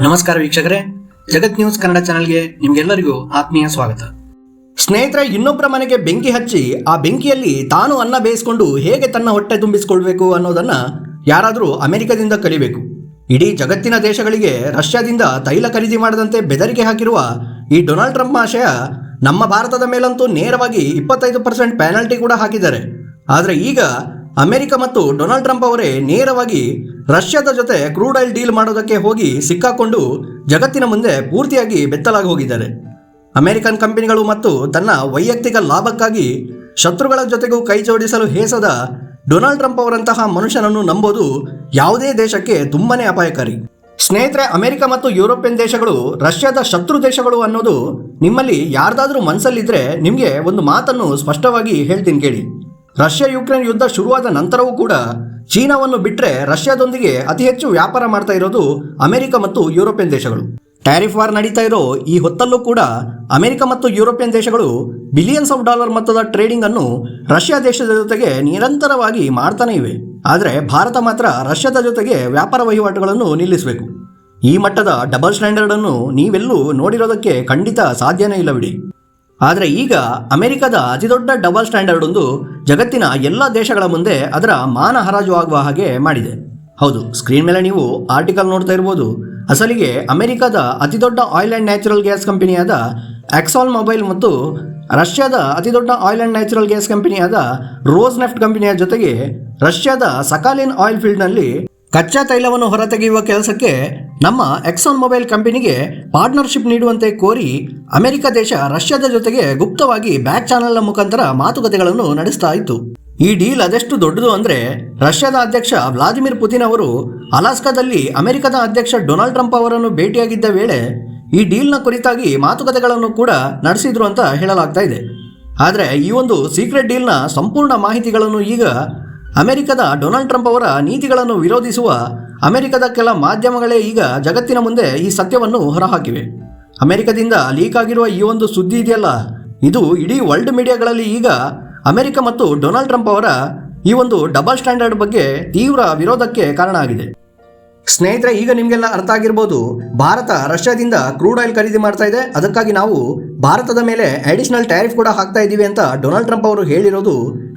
ನಮಸ್ಕಾರ ವೀಕ್ಷಕರೇ, ಜಗತ್ ನ್ಯೂಸ್ ಕನ್ನಡ ಚಾನೆಲ್ಗೆ ನಿಮ್ಗೆಲ್ಲರಿಗೂ ಆತ್ಮೀಯ ಸ್ವಾಗತ. ಸ್ನೇಹಿತರೆ, ಇನ್ನೊಬ್ಬರ ಮನೆಗೆ ಬೆಂಕಿ ಹಚ್ಚಿ ಆ ಬೆಂಕಿಯಲ್ಲಿ ತಾನು ಅನ್ನ ಬೇಯಿಸಿಕೊಂಡು ಹೇಗೆ ತನ್ನ ಹೊಟ್ಟೆ ತುಂಬಿಸಿಕೊಳ್ಬೇಕು ಅನ್ನೋದನ್ನ ಯಾರಾದರೂ ಅಮೆರಿಕದಿಂದ ಕಲಿಬೇಕು. ಇಡೀ ಜಗತ್ತಿನ ದೇಶಗಳಿಗೆ ರಷ್ಯಾದಿಂದ ತೈಲ ಖರೀದಿ ಮಾಡದಂತೆ ಬೆದರಿಕೆ ಹಾಕಿರುವ ಈ ಡೊನಾಲ್ಡ್ ಟ್ರಂಪ್ ಆಶಯ ನಮ್ಮ ಭಾರತದ ಮೇಲಂತೂ ನೇರವಾಗಿ 25% ಪೆನಾಲ್ಟಿ ಕೂಡ ಹಾಕಿದ್ದಾರೆ. ಆದರೆ ಈಗ ಅಮೆರಿಕ ಮತ್ತು ಡೊನಾಲ್ಡ್ ಟ್ರಂಪ್ ಅವರೇ ನೇರವಾಗಿ ರಷ್ಯಾದ ಜೊತೆ ಕ್ರೂಡ್ ಆಯಿಲ್ ಡೀಲ್ ಮಾಡೋದಕ್ಕೆ ಹೋಗಿ ಸಿಕ್ಕಾಕೊಂಡು ಜಗತ್ತಿನ ಮುಂದೆ ಪೂರ್ತಿಯಾಗಿ ಬೆತ್ತಲಾಗಿ ಹೋಗಿದ್ದಾರೆ. ಅಮೆರಿಕನ್ ಕಂಪನಿಗಳು ಮತ್ತು ತನ್ನ ವೈಯಕ್ತಿಕ ಲಾಭಕ್ಕಾಗಿ ಶತ್ರುಗಳ ಜೊತೆಗೂ ಕೈ ಜೋಡಿಸಲು ಹೇಸದ ಡೊನಾಲ್ಡ್ ಟ್ರಂಪ್ ಅವರಂತಹ ಮನುಷ್ಯನನ್ನು ನಂಬೋದು ಯಾವುದೇ ದೇಶಕ್ಕೆ ತುಂಬಾನೇ ಅಪಾಯಕಾರಿ. ಸ್ನೇಹಿತರೆ, ಅಮೆರಿಕ ಮತ್ತು ಯುರೋಪಿಯನ್ ದೇಶಗಳು ರಷ್ಯಾದ ಶತ್ರು ದೇಶಗಳು ಅನ್ನೋದು ನಿಮ್ಮಲ್ಲಿ ಯಾರ್ದಾದ್ರೂ ಮನಸ್ಸಲ್ಲಿದ್ದರೆ ನಿಮಗೆ ಒಂದು ಮಾತನ್ನು ಸ್ಪಷ್ಟವಾಗಿ ಹೇಳ್ತೀನಿ ಕೇಳಿ. ರಷ್ಯಾ ಯುಕ್ರೇನ್ ಯುದ್ಧ ಶುರುವಾದ ನಂತರವೂ ಕೂಡ ಚೀನಾವನ್ನು ಬಿಟ್ಟರೆ ರಷ್ಯಾದೊಂದಿಗೆ ಅತಿ ಹೆಚ್ಚು ವ್ಯಾಪಾರ ಮಾಡ್ತಾ ಇರೋದು ಅಮೆರಿಕ ಮತ್ತು ಯುರೋಪಿಯನ್ ದೇಶಗಳು. ಟ್ಯಾರಿಫ್ ವಾರ್ ನಡೀತಾ ಇರೋ ಈ ಹೊತ್ತಲ್ಲೂ ಕೂಡ ಅಮೆರಿಕ ಮತ್ತು ಯುರೋಪಿಯನ್ ದೇಶಗಳು ಬಿಲಿಯನ್ಸ್ ಆಫ್ ಡಾಲರ್ ಮೊತ್ತದ ಟ್ರೇಡಿಂಗ್ ಅನ್ನು ರಷ್ಯಾ ದೇಶದ ಜೊತೆಗೆ ನಿರಂತರವಾಗಿ ಮಾಡ್ತಾನೆ ಇವೆ. ಆದರೆ ಭಾರತ ಮಾತ್ರ ರಷ್ಯಾದ ಜೊತೆಗೆ ವ್ಯಾಪಾರ ವಹಿವಾಟುಗಳನ್ನು ನಿಲ್ಲಿಸಬೇಕು. ಈ ಮಟ್ಟದ ಡಬಲ್ ಸ್ಟ್ಯಾಂಡರ್ಡ್ ಅನ್ನು ನೀವೆಲ್ಲೂ ನೋಡಿರೋದಕ್ಕೆ ಖಂಡಿತ ಸಾಧ್ಯನೇ ಇಲ್ಲ ಬಿಡಿ. ಆದರೆ ಈಗ ಅಮೆರಿಕದ ಅತಿದೊಡ್ಡ ಡಬಲ್ ಸ್ಟ್ಯಾಂಡರ್ಡ್ ಒಂದು ಜಗತ್ತಿನ ಎಲ್ಲ ದೇಶಗಳ ಮುಂದೆ ಅದರ ಮಾನ ಹರಾಜು ಆಗುವ ಹಾಗೆ ಮಾಡಿದೆ. ಹೌದು, ಸ್ಕ್ರೀನ್ ಮೇಲೆ ನೀವು ಆರ್ಟಿಕಲ್ ನೋಡ್ತಾ ಇರ್ಬೋದು. ಅಸಲಿಗೆ ಅಮೆರಿಕದ ಅತಿದೊಡ್ಡ ಆಯಿಲ್ ಆ್ಯಂಡ್ ನ್ಯಾಚುರಲ್ ಗ್ಯಾಸ್ ಕಂಪನಿಯಾದ ಎಕ್ಸಾನ್ ಮೊಬೈಲ್ ಮತ್ತು ರಷ್ಯಾದ ಅತಿದೊಡ್ಡ ಆಯಿಲ್ ಆ್ಯಂಡ್ ನ್ಯಾಚುರಲ್ ಗ್ಯಾಸ್ ಕಂಪನಿಯಾದ ರೋಸ್ ನೆಫ್ಟ್ ಕಂಪನಿಯ ಜೊತೆಗೆ ರಷ್ಯಾದ ಸಕಾಲಿನ್ ಆಯಿಲ್ ಫೀಲ್ಡ್ನಲ್ಲಿ ಕಚ್ಚಾ ತೈಲವನ್ನು ಹೊರತೆಗೆಯುವ ಕೆಲಸಕ್ಕೆ ನಮ್ಮ ಎಕ್ಸಾನ್ ಮೊಬೈಲ್ ಕಂಪನಿಗೆ ಪಾರ್ಟ್ನರ್ಶಿಪ್ ನೀಡುವಂತೆ ಕೋರಿ ಅಮೆರಿಕ ದೇಶ ರಷ್ಯಾದ ಜೊತೆಗೆ ಗುಪ್ತವಾಗಿ ಬ್ಯಾಕ್ ಚಾನೆಲ್ನ ಮುಖಾಂತರ ಮಾತುಕತೆಗಳನ್ನು ನಡೆಸ್ತಾ ಇತ್ತು. ಈ ಡೀಲ್ ಅದೆಷ್ಟು ದೊಡ್ಡದು ಅಂದರೆ ರಷ್ಯಾದ ಅಧ್ಯಕ್ಷ ವ್ಲಾದಿಮಿರ್ ಪುತಿನ್ ಅವರು ಅಲಾಸ್ಕಾದಲ್ಲಿ ಅಮೆರಿಕದ ಅಧ್ಯಕ್ಷ ಡೊನಾಲ್ಡ್ ಟ್ರಂಪ್ ಅವರನ್ನು ಭೇಟಿಯಾಗಿದ್ದ ವೇಳೆ ಈ ಡೀಲ್ನ ಕುರಿತಾಗಿ ಮಾತುಕತೆಗಳನ್ನು ಕೂಡ ನಡೆಸಿದ್ರು ಅಂತ ಹೇಳಲಾಗ್ತಾ ಇದೆ. ಆದರೆ ಈ ಒಂದು ಸೀಕ್ರೆಟ್ ಡೀಲ್ನ ಸಂಪೂರ್ಣ ಮಾಹಿತಿಗಳನ್ನು ಈಗ ಅಮೆರಿಕದ ಡೊನಾಲ್ಡ್ ಟ್ರಂಪ್ ಅವರ ನೀತಿಗಳನ್ನು ವಿರೋಧಿಸುವ ಅಮೆರಿಕದ ಕೆಲ ಮಾಧ್ಯಮಗಳೇ ಈಗ ಜಗತ್ತಿನ ಮುಂದೆ ಈ ಸತ್ಯವನ್ನು ಹೊರಹಾಕಿವೆ. ಅಮೆರಿಕದಿಂದ ಲೀಕ್ ಆಗಿರುವ ಈ ಒಂದು ಸುದ್ದಿ ಇದೆಯಲ್ಲ, ಇದು ಇಡೀ ವರ್ಲ್ಡ್ ಮೀಡಿಯಾಗಳಲ್ಲಿ ಈಗ ಅಮೆರಿಕ ಮತ್ತು ಡೊನಾಲ್ಡ್ ಟ್ರಂಪ್ ಅವರ ಈ ಒಂದು ಡಬಲ್ ಸ್ಟ್ಯಾಂಡರ್ಡ್ ಬಗ್ಗೆ ತೀವ್ರ ವಿರೋಧಕ್ಕೆ ಕಾರಣ ಆಗಿದೆ. ಸ್ನೇಹಿತರೆ, ಈಗ ನಿಮಗೆಲ್ಲ ಅರ್ಥ ಆಗಿರ್ಬೋದು, ಭಾರತ ರಷ್ಯಾದಿಂದ ಕ್ರೂಡ್ ಆಯಿಲ್ ಖರೀದಿ ಮಾಡ್ತಾ ಇದೆ, ಅದಕ್ಕಾಗಿ ನಾವು ಭಾರತದ ಮೇಲೆ ಅಡಿಷನಲ್ ಟ್ಯಾರಿಫ್ ಕೂಡ ಹಾಕ್ತಾ ಇದ್ದೀವಿ ಅಂತ ಡೊನಾಲ್ಡ್ ಟ್ರಂಪ್ ಅವರು ಹೇಳಿರೋದು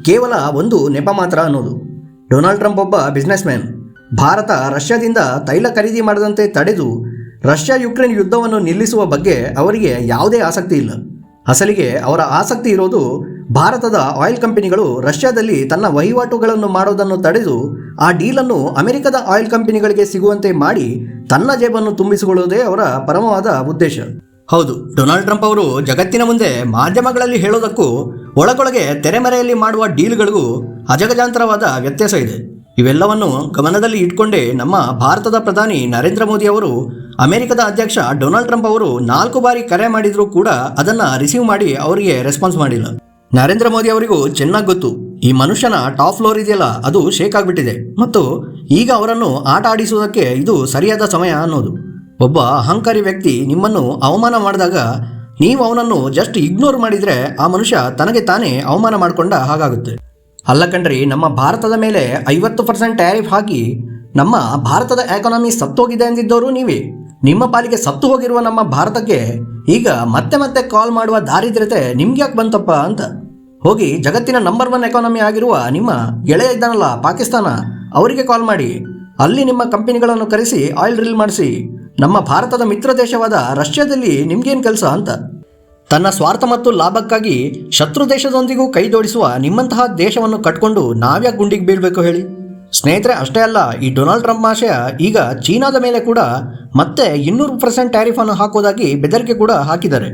ಕೇವಲ ಒಂದು ನೆಪ ಮಾತ್ರ ಅನ್ನೋದು. ಡೊನಾಲ್ಡ್ ಟ್ರಂಪ್ ಒಬ್ಬ ಬಿಸ್ನೆಸ್ ಮ್ಯಾನ್. ಭಾರತ ರಷ್ಯಾದಿಂದ ತೈಲ ಖರೀದಿ ಮಾಡದಂತೆ ತಡೆದು ರಷ್ಯಾ ಯುಕ್ರೇನ್ ಯುದ್ಧವನ್ನು ನಿಲ್ಲಿಸುವ ಬಗ್ಗೆ ಅವರಿಗೆ ಯಾವುದೇ ಆಸಕ್ತಿ ಇಲ್ಲ. ಅಸಲಿಗೆ ಅವರ ಆಸಕ್ತಿ ಇರೋದು ಭಾರತದ ಆಯಿಲ್ ಕಂಪನಿಗಳು ರಷ್ಯಾದಲ್ಲಿ ತನ್ನ ವಹಿವಾಟುಗಳನ್ನು ಮಾಡೋದನ್ನು ತಡೆದು ಆ ಡೀಲನ್ನು ಅಮೆರಿಕದ ಆಯಿಲ್ ಕಂಪನಿಗಳಿಗೆ ಸಿಗುವಂತೆ ಮಾಡಿ ತನ್ನ ಜೇಬನ್ನು ತುಂಬಿಸಿಕೊಳ್ಳುವುದೇ ಅವರ ಪರಮವಾದ ಉದ್ದೇಶ. ಹೌದು, ಡೊನಾಲ್ಡ್ ಟ್ರಂಪ್ ಅವರು ಜಗತ್ತಿನ ಮುಂದೆ ಮಾಧ್ಯಮಗಳಲ್ಲಿ ಹೇಳೋದಕ್ಕೂ ಒಳಗೊಳಗೆ ತೆರೆಮರೆಯಲ್ಲಿ ಮಾಡುವ ಡೀಲ್ಗಳಿಗೂ ಅಜಗಜಾಂತರವಾದ ವ್ಯತ್ಯಾಸ ಇದೆ. ಇವೆಲ್ಲವನ್ನು ಗಮನದಲ್ಲಿ ಇಟ್ಕೊಂಡೇ ನಮ್ಮ ಭಾರತದ ಪ್ರಧಾನಿ ನರೇಂದ್ರ ಮೋದಿ ಅವರು ಅಮೆರಿಕದ ಅಧ್ಯಕ್ಷ ಡೊನಾಲ್ಡ್ ಟ್ರಂಪ್ ಅವರು 4 ಬಾರಿ ಕರೆ ಮಾಡಿದರೂ ಕೂಡ ಅದನ್ನು ರಿಸೀವ್ ಮಾಡಿ ಅವರಿಗೆ ರೆಸ್ಪಾನ್ಸ್ ಮಾಡಿಲ್ಲ. ನರೇಂದ್ರ ಮೋದಿ ಅವರಿಗೂ ಚೆನ್ನಾಗಿ ಗೊತ್ತು, ಈ ಮನುಷ್ಯನ ಟಾಪ್ ಫ್ಲೋರ್ ಇದೆಯಲ್ಲ ಅದು ಶೇಕ್ ಆಗಿಬಿಟ್ಟಿದೆ ಮತ್ತು ಈಗ ಅವರನ್ನು ಆಟ ಆಡಿಸುವುದಕ್ಕೆ ಇದು ಸರಿಯಾದ ಸಮಯ ಅನ್ನೋದು. ಒಬ್ಬ ಅಹಂಕಾರಿ ವ್ಯಕ್ತಿ ನಿಮ್ಮನ್ನು ಅವಮಾನ ಮಾಡಿದಾಗ ನೀವು ಅವನನ್ನು ಜಸ್ಟ್ ಇಗ್ನೋರ್ ಮಾಡಿದರೆ ಆ ಮನುಷ್ಯ ತನಗೆ ತಾನೇ ಅವಮಾನ ಮಾಡಿಕೊಂಡ ಹಾಗಾಗುತ್ತೆ. ಅಲ್ಲ ಕಣ್ರಿ, ನಮ್ಮ ಭಾರತದ ಮೇಲೆ 50% ಟ್ಯಾರಿಫ್ ಹಾಕಿ ನಮ್ಮ ಭಾರತದ ಎಕಾನಮಿ ಸತ್ತೋಗಿದೆ ಅಂದಿದ್ದವರು ನೀವೇ. ನಿಮ್ಮ ಪಾಲಿಗೆ ಸತ್ತು ಹೋಗಿರುವ ನಮ್ಮ ಭಾರತಕ್ಕೆ ಈಗ ಮತ್ತೆ ಮತ್ತೆ ಕಾಲ್ ಮಾಡುವ ದಾರಿದ್ರ್ಯತೆ ನಿಮ್ಗೆ ಯಾಕೆ ಬಂತಪ್ಪ ಅಂತ ಹೋಗಿ ಜಗತ್ತಿನ ನಂಬರ್ 1 ಎಕಾನಮಿ ಆಗಿರುವ ನಿಮ್ಮ ಗೆಳೆಯ ಇದ್ದಾನಲ್ಲ ಪಾಕಿಸ್ತಾನ, ಅವರಿಗೆ ಕಾಲ್ ಮಾಡಿ ಅಲ್ಲಿ ನಿಮ್ಮ ಕಂಪನಿಗಳನ್ನು ಕರೆಸಿ ಆಯಿಲ್ ಡ್ರಿಲ್ ಮಾಡಿಸಿ. ನಮ್ಮ ಭಾರತದ ಮಿತ್ರ ದೇಶವಾದ ರಷ್ಯಾದಲ್ಲಿ ನಿಮ್ಗೇನು ಕೆಲಸ ಅಂತ. ತನ್ನ ಸ್ವಾರ್ಥ ಮತ್ತು ಲಾಭಕ್ಕಾಗಿ ಶತ್ರು ದೇಶದೊಂದಿಗೂ ಕೈ ಜೋಡಿಸುವ ನಿಮ್ಮಂತಹ ದೇಶವನ್ನು ಕಟ್ಕೊಂಡು ನಾವ್ಯಾಕೆ ಗುಂಡಿಗೆ ಬೀಳಬೇಕು ಹೇಳಿ. ಸ್ನೇಹಿತರೆ, ಅಷ್ಟೇ ಅಲ್ಲ, ಈ ಡೊನಾಲ್ಡ್ ಟ್ರಂಪ್ ಆಶಯ ಈಗ ಚೀನಾದ ಮೇಲೆ ಕೂಡ ಮತ್ತೆ 200% ಟ್ಯಾರಿಫನ್ನು ಹಾಕೋದಾಗಿ ಬೆದರಿಕೆ ಕೂಡ ಹಾಕಿದ್ದಾರೆ.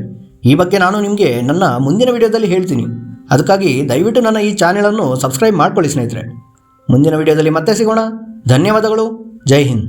ಈ ಬಗ್ಗೆ ನಾನು ನಿಮಗೆ ನನ್ನ ಮುಂದಿನ ವಿಡಿಯೋದಲ್ಲಿ ಹೇಳ್ತೀನಿ. ಅದಕ್ಕಾಗಿ ದಯವಿಟ್ಟು ನನ್ನ ಈ ಚಾನೆಲನ್ನು ಸಬ್ಸ್ಕ್ರೈಬ್ ಮಾಡ್ಕೊಳ್ಳಿ ಸ್ನೇಹಿತರೆ. ಮುಂದಿನ ವಿಡಿಯೋದಲ್ಲಿ ಮತ್ತೆ ಸಿಗೋಣ. ಧನ್ಯವಾದಗಳು. ಜೈ ಹಿಂದ್.